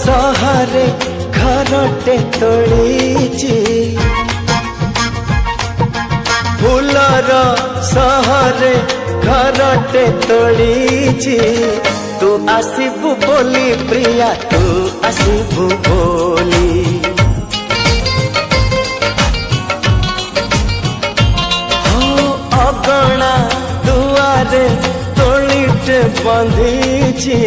सहरे घरटे तोड़ीची फूलर सहरे घरटे तोड़ीची तू आसीबू बोली प्रिया तू आसीबू बोली हो अगणा दुआरे तोड़ीटे बंधीची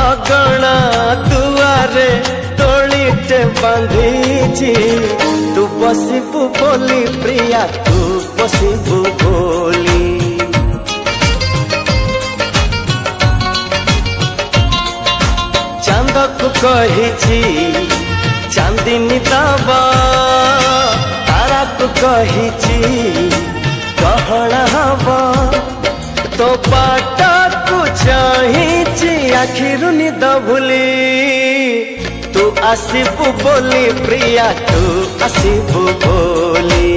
अगणा दुआरे तोड़ीटे बंधीची तू बसिबू बोली प्रिया तू बसिबू बोली चांद को कही चांदिनी दबा तारा को कही गहना हवा तो पाटा को चाहिए आखिर निद भूली तू आसीबू बोली प्रिया तू आसीबू बोली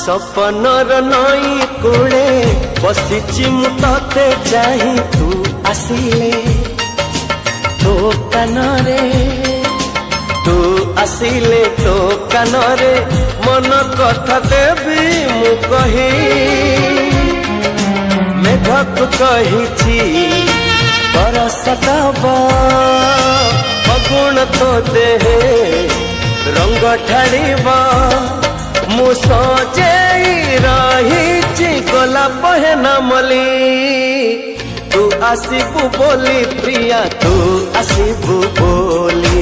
सपनर नई कूले बसिची मु तते चाही तू आसिले तो कानरे तू आसिले तो कानरे मन कथा देवी मु कही मेघक कही बरस दबा फगुण तो देहे रंग ढाड़ीबा मु सजेई रही गला पहना मली तू आसीबू बोली प्रिया तू आसीबू बोली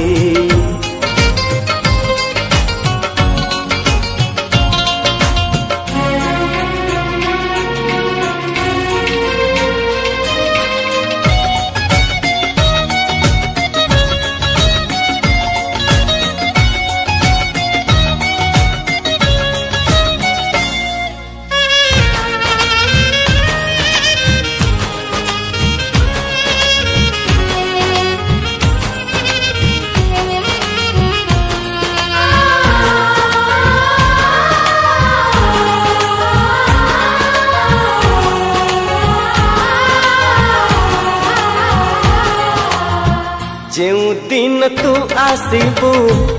जेउ दिन तू आसीबू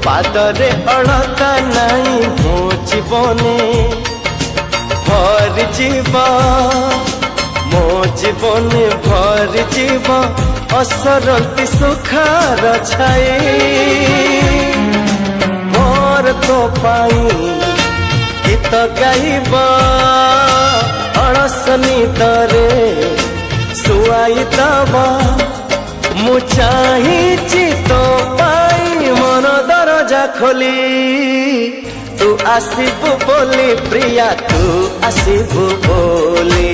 पादरे अड़ता नहीं मो जीवने भर जीव मो जीवने भर जीव असरती सुखार छाई मोर तो पाई गीत गाइब अड़सनी तरे सुआई दबा मु चाहिए तो पाई मन दरजा खोली तू आसीबू बोली प्रिया तू आसीबू बोली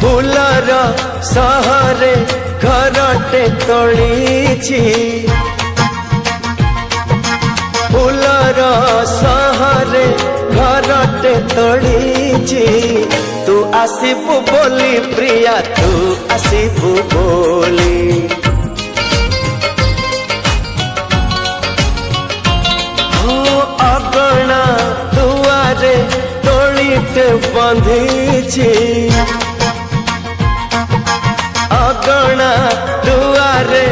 फूलर सहरे घरटे तोड़ीची फूलर सहरे घरटे तोड़ीची तू आसीबू बोली प्रिया तू आसीबू बोली हो अगणा दुआरे तोड़ीटे बंधीची अगणा दुआरे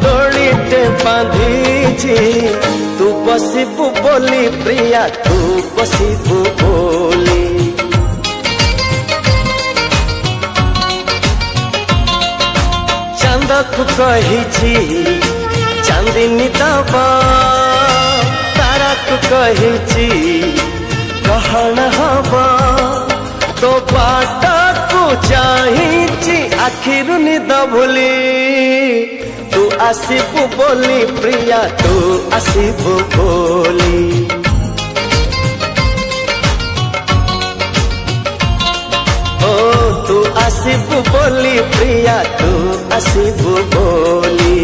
तोड़ीटे बांधीची तू बसिबू बोली प्रिया तू बसिबू बोली चांदक कही चांदिनी दबा तारा को कही गहना हवा तो बाटा को जा कही आखिरु निद भूली तू आसिबु बोली प्रिया तू आसिबु बोली ओ तू आसिबु बोली प्रिया तू आसिबु बोली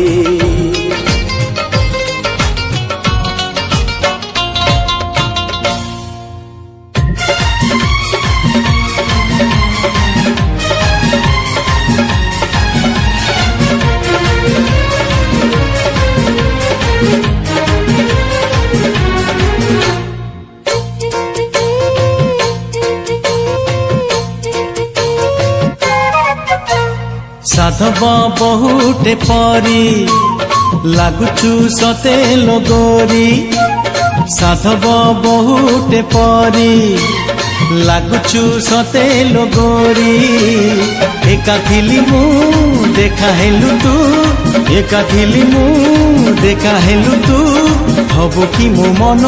साधव बहुटे परी लागुचु सते लगोरी साधव बहुटे परी लागुचु सते लगोरी एका थिली मु देखा हेलु तू एका थिली मु देखा हेलु तू हबु कि मो मन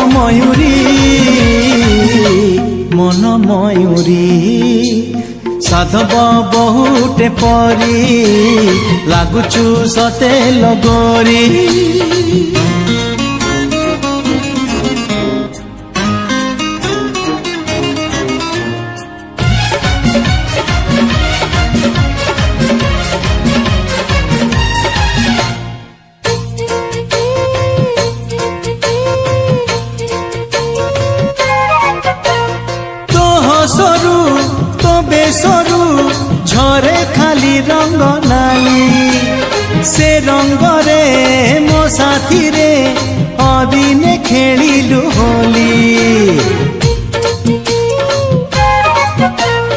मयूरी साधव बहुटे परी लागुचु सते लगोरी तो हसरू तो बेसरू झरे खाली रंग नाली से रंगरे मो साथी रे अदिने खेलिलु होली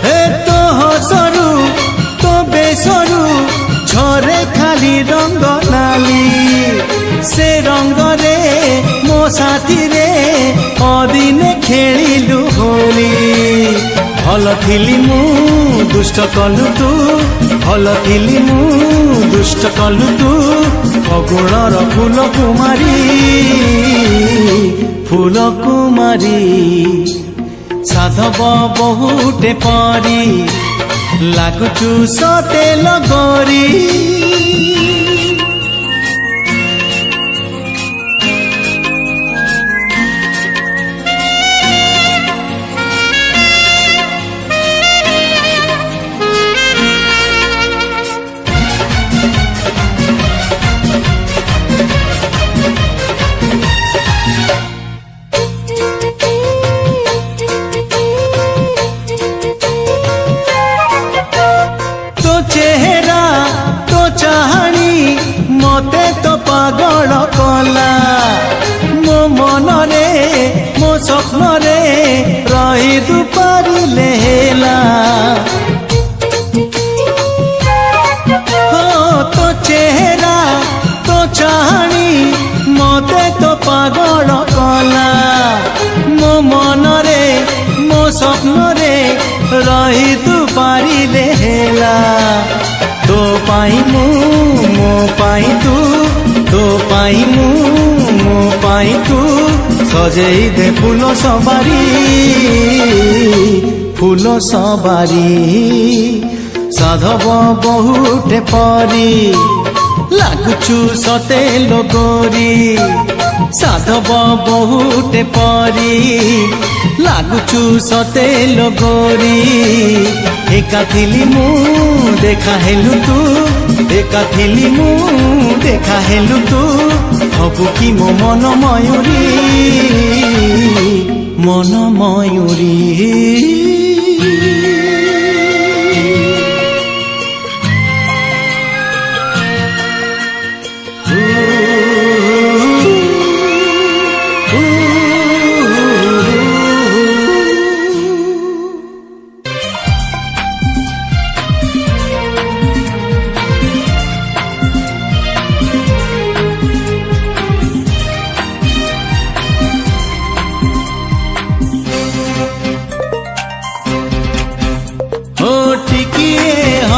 हे तो हसरू तो बेसरू झरे खाली रंग नाली से रंगरे मो साथी रे अदिने खेलिलु होली भल थिली मु दुष्ट कलु तू भल थिली मु दुष्ट कलु तू फगुणर फूल कुमारी साधव बहुटे परी लागुचु सते लगोरी चेहरा तो चाहनी मते तो पागल कला मो मन रे मो स्वप्न रे रही तू पारिले हेला हो तो चेहरा तो चाहनी मते तो पागल कला मो मन रे मो स्वप्न रे रही तू पारिले हेला तो पाई मु मो पाई तू तो पाई मु मो पाई तू सजेई दे फूल सबारी साधव बहुटे परी लागुचु सते लगोरी साधव बहुटे परी लागुचु सते लगोरी एका थिली मु देखा हेलु तू एका थिली मु देखा हेलु तू हबु कि मो मन मयूरी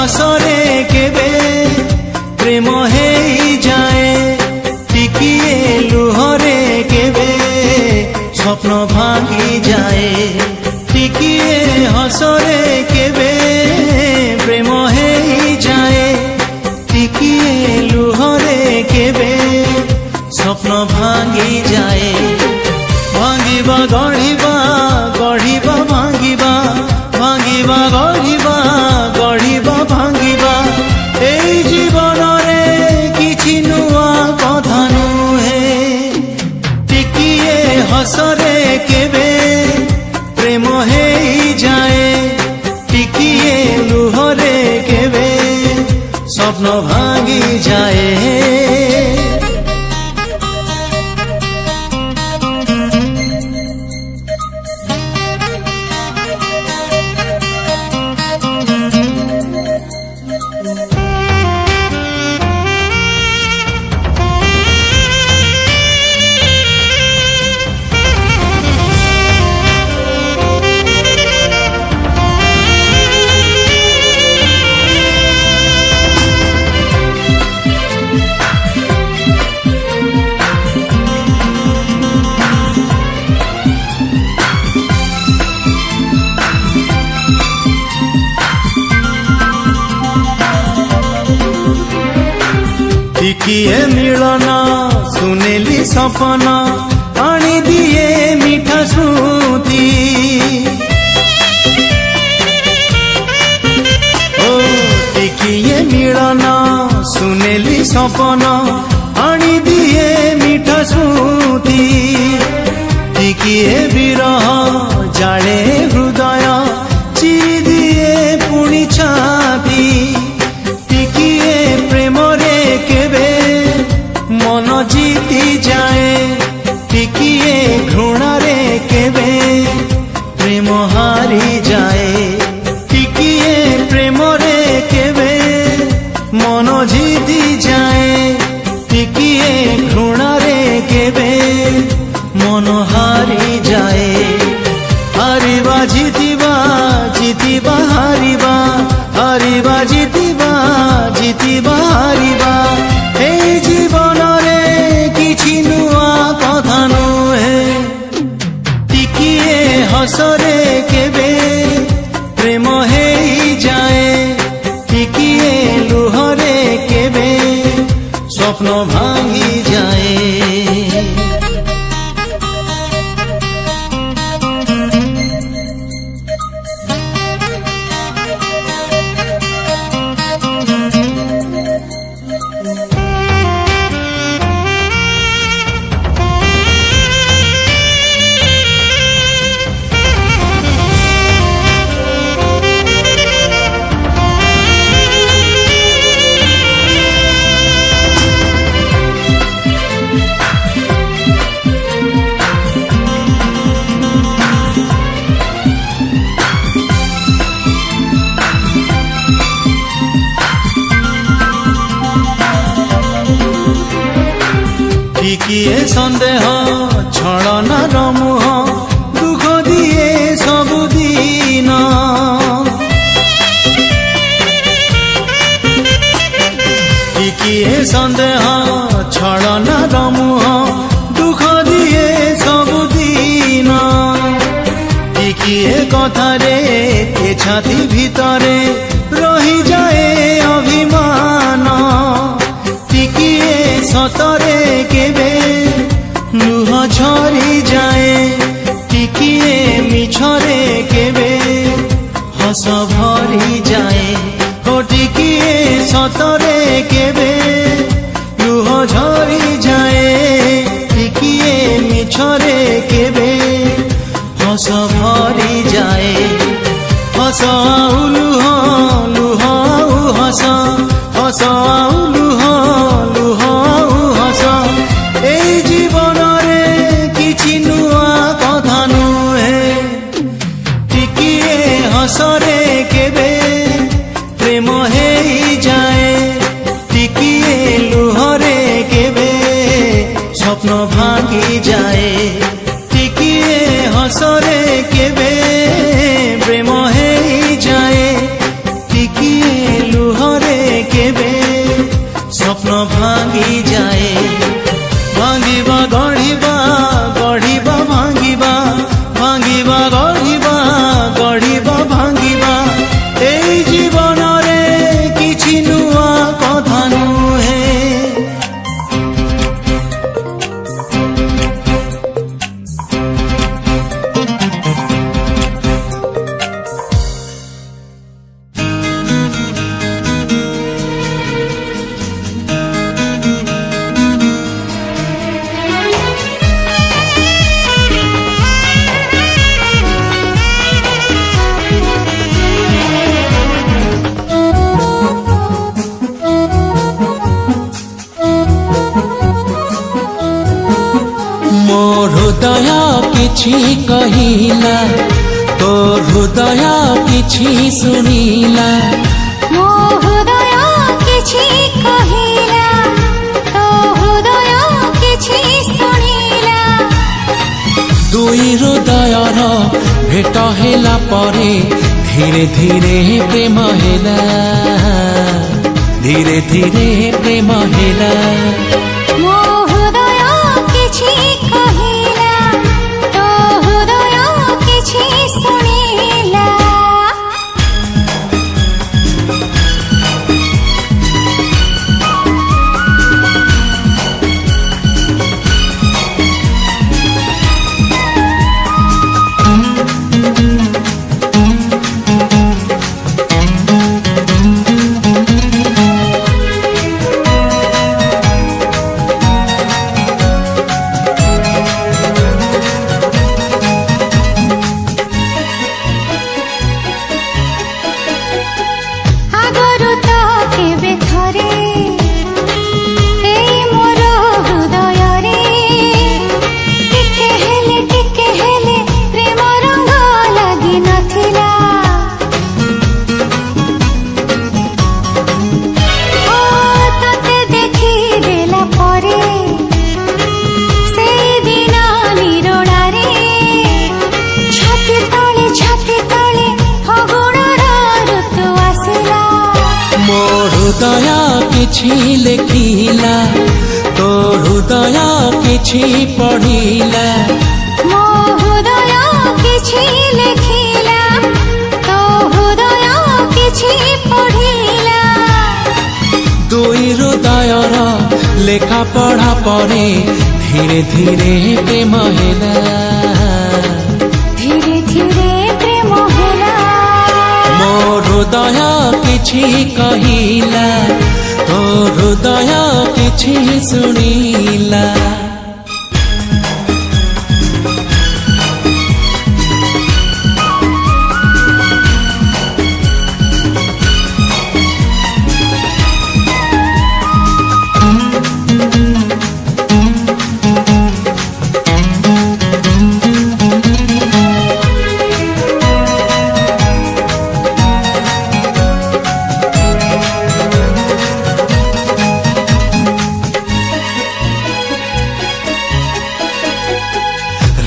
हसरे केबे प्रेम हे जाए टिकिए लुहरे केबे स्वप्न भांगी जाए टिकिए हसरे केबे प्रेम ভাঙিবা ভাঙিবা গঢ়িবা গঢ়িবা ভাঙিবা এই জীবনরে কিছু নুয়া কথা নুহে টিকিয়ে হসরে কেবে প্রেম হেই যায় টিকিয়ে লুহরে কেবে স্বপ্ন ভাঙি যায় ଟିକିଏ ମିଳନ ସୁନେଲି ସପନ ଆଣି ଦିଏ ମିଠା ସ୍ମୃତି ଓ ଟିକିଏ ମିଳନ ସୁନେଲି ସପନ ଆଣି ଦିଏ ମିଠା ସ୍ମୃତି ଟିକିଏ ବିରହ ଜାଳେ ହୃଦୟ ଚିରି ଦିଏ ପୁଣି ଛାତି ଟିକିଏ ପ୍ରେମରେ କେବେ মন জিতি যায় টিকিয়ে ঘৃণারে কেবে প্রেম হারি যায় টিকিয়ে প্রেমরে কেবে মন জিতি যায় টিকিয়ে ঘৃণারে কেবে মন হারি যায় হারিবা জিতিবা জিতিবা হারিবা হারিবা জিতিবা জিতিবা হারিবা এই জীবনরে কিছু নুয়া কথা নুহে টিকিয়ে হসরে কেবে প্রেম হেই যায় টিকিয়ে লুহরে কেবে স্বপ্ন ভাঙি যায় ଟିକିଏ ସନ୍ଦେହ ଛଳନାର ମୁହଁ ଦୁଃଖ ଦିଏ ସବୁଦିନ ଟିକିଏ ସନ୍ଦେହ ଛଳନାର ମୁହଁ ଦୁଃଖ ଦିଏ ସବୁଦିନ ଟିକିଏ କଥାରେ ଏ ଛାତି ଭିତରେ ରହିଯାଏ ଅଭିମାନ ଟିକିଏ ସତରେ କେବେ ଲୁହ ଝରି ଯାଏ ଟିକିଏ ମିଛରେ କେବେ ହସ ଭରି ଯାଏ ଓ ଟିକିଏ ସତରେ କେବେ ଲୁହ ଝରି ଯାଏ ଟିକିଏ ମିଛରେ କେବେ ହସ ଭରି ଯାଏ ହସ ଆଉ ଲୁହ ଲୁହ ଆଉ ହସ ହସ ଆଉ ଲୁହ ଲୁହ ଆଉ ହସ এই জীবনরে কিছু নুয়া কথা নুহে টিকিয়ে হসরে কেবে প্রেম হেই যায় টিকিয়ে লুহরে কেবে স্বপ্ন ভাঙি যায় টিকিয়ে হসরে কেবে প্রেম হেই যায় টিকিয়ে লুহরে কেবে স্বপ্ন ভাঙি যায় ভাঙিবা গঢ়িবা গঢ়িবা ভাঙিবা ভাঙিবা গঢ়িবা গঢ়িবা ভাঙিবা এই କିଛି କହିଲା ତୋ ହୃଦୟ କିଛି ଶୁଣିଲା ମୋ ହୃଦୟ କିଛି କହିଲା ତୋ ହୃଦୟ କିଛି ଶୁଣିଲା ଦୁଇ ହୃଦୟର ଭେଟ ହେଲା ପରେ ଧୀରେ ଧୀରେ ପ୍ରେମ ହେଲା ଧୀରେ ଧୀରେ ପ୍ରେମ ହେଲା ମୋ ହୃଦୟ କିଛି କହିଲା ତୋ ହୃଦୟ କିଛି ଶୁଣିଲା ଆଗରୁ ତ କେବେ ଥରେ ଏଇ ମୋର ହୃଦୟରେ ଟିକେ ହେଲେ ପ୍ରେମ ରଙ୍ଗ ଲାଗି ନଥିଲା ଓ ତତେ ଦେଖିଦେଲା ପରେ ସେଇଦିନ ନିରୋଳାରେ ଛାତି ତଳେ ଫଗୁଣର ଋତୁ ଆସିଲା ମୋ ହୃଦୟ କିଛି ଲେଖିଲା ତୋ ହୃଦୟ କିଛି ପଢିଲା ମୋ ହୃଦୟ କିଛି ଲେଖିଲା ତୋ ହୃଦୟ କିଛି ପଢିଲା ଦୁଇ ହୃଦୟର ଲେଖା ପଢା ପରେ ଧୀରେ ଧୀରେ ପ୍ରେମ ହେଲା ଧୀରେ ଧୀରେ ପ୍ରେମ ହେଲା ମୋ ହୃଦୟ କିଛି କହିଲା ତୋ ହୃଦୟ କିଛି ଶୁଣିଲା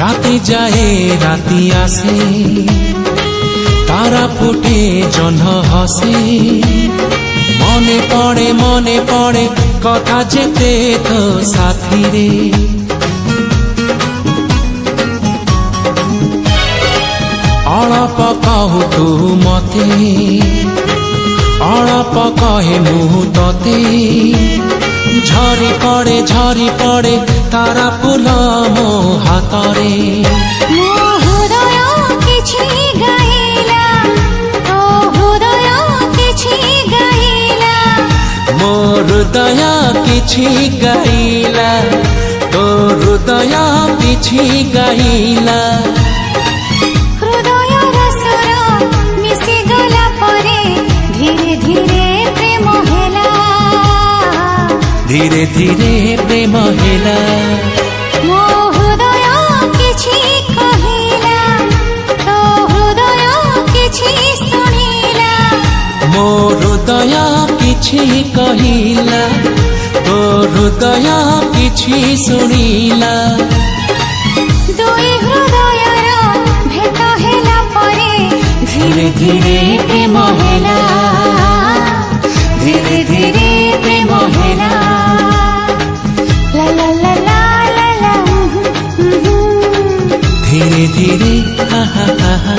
রাতে যায় রাতি আসে তারা ফুটে জহ্ন হসে মনে পড়ে কথা যেতে তো সাথীরে অଳପ କହୁ ତୁ ମତେ ଅଳପ କହେ ମୁଁ ତତେ ଝରି ପଡେ ତାରା ଫୁଲ ମୋ ହାତରେ ମୋ ହୃଦୟ କିଛି ଗାଇଲା ତୋ ହୃଦୟ କିଛି ଗାଇଲା ମୋ ହୃଦୟ କିଛି ଗାଇଲା ତୋ ହୃଦୟ କିଛି ଗାଇଲା ହୃଦୟର ସ୍ୱର ମିଶିଗଲା ପରେ ଧୀରେ ଧୀରେ ପ୍ରେମ ହେଲା ଧୀରେ ଧୀରେ ପ୍ରେମ ହେଲା ମୋ ହୃଦୟ କିଛି କହିଲା ତୋ ହୃଦୟ କିଛି ଶୁଣିଲା ମୋ ହୃଦୟ କିଛି କହିଲା ତୋ ହୃଦୟ କିଛି ଶୁଣିଲା ଦୁଇ ହୃଦୟର ଭେଟ ହେଲା ପରେ ଧୀରେ ଧୀରେ ପ୍ରେମ ହେଲା ଧୀରେ ଧୀରେ ପ୍ରେମ ହେଲା ଲା ଲା ଲା ଲା ଲା ଲା ଧୀରେ ଧୀରେ ha ha ha ha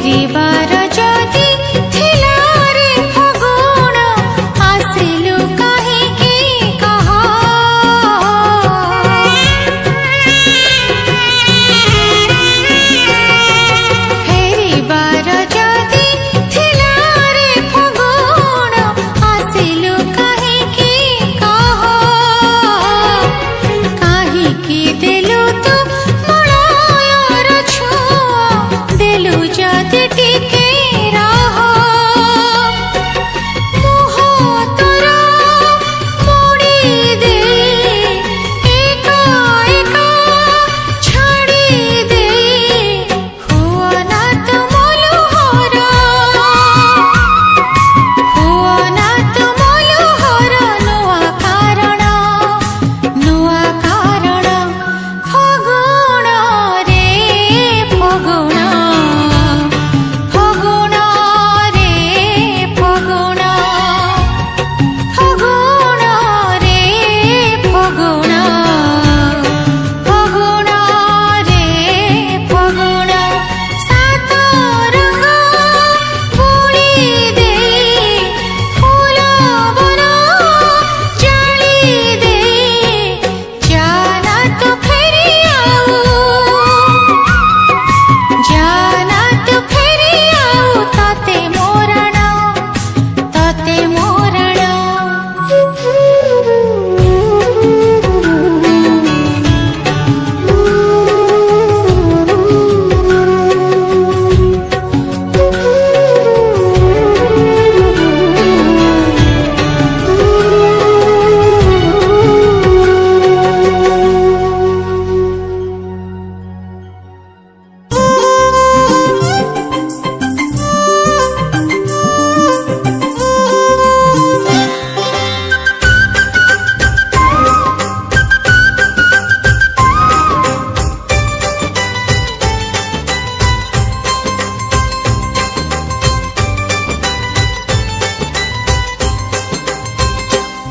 फेरिबार जदि थिला रे फगुण आसिलु काहेकि कह फेरिबार जदि थिला रे फगुण आसिलु काहेकि कह काहेकि देलु तू मलयर छुआ देलु जदि टिके रह मुह तोरा मोड़ी दे एका एका छाड़ी दे हुआ ना तो मलहर हुआ ना तो मलहर नुआ कारण फगुण रे फगुण फगुण रे फगुण फगुण रे फगुण फगुण रे फगुण सात रंग बोली दे फूल वन जाली दे जाना तो फेरी आऊ जाना तो फेरी आऊ ताते मोरण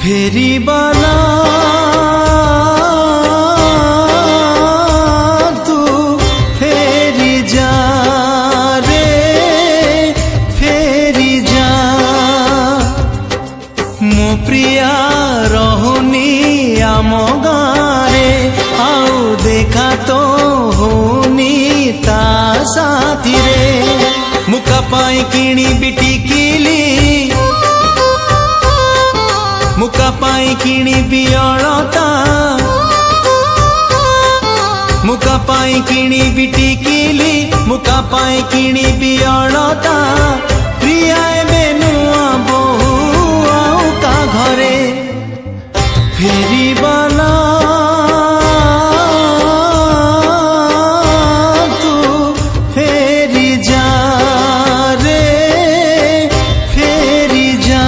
फेरिबाला तू फेरी जा रे फेरी जा मो प्रिया रहुनी आम गारे आउ देखा तो होनी ता साथी रे मुका पाई किणी बिटी किली मुका पाई किणी बियलता मुका पाई किणी बिटी किली मुका पाई किणी बियलता प्रिया एबे नुआ बहु आउ का घरे फेरिबाला तू फेरी जा रे फेरी जा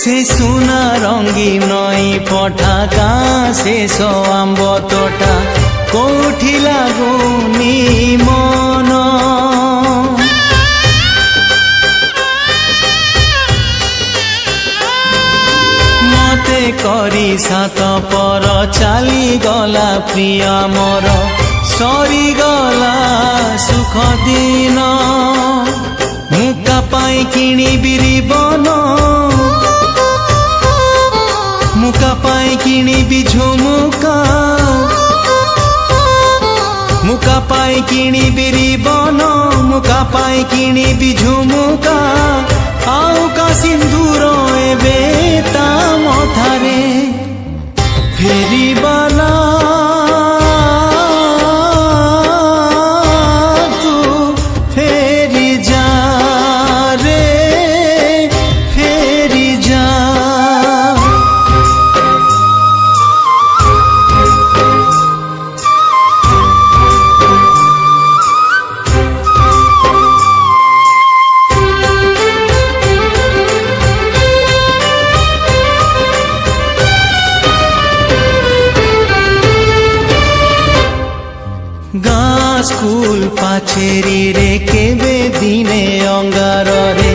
से सुना रंगी नई पठा गाँ शेष आंब तोटा कोठी लागुनी मन मते करी सात पर चाली गला प्रिय मोर सरी गला सुख दिन मुका पाई किणी बिरिबन मुका पाई किणी बिझुमुका मुका पाई किणी बिरिबन मुका पाई किणी बिझुमुका आउ का सिंदूर एबे ता मथारे फेरिबाला तू फेरी जा रे फेरी जा ସ୍କୁଲ ପାଚେରୀରେ କେବେ ଦିନେ ଅଙ୍ଗାରରେ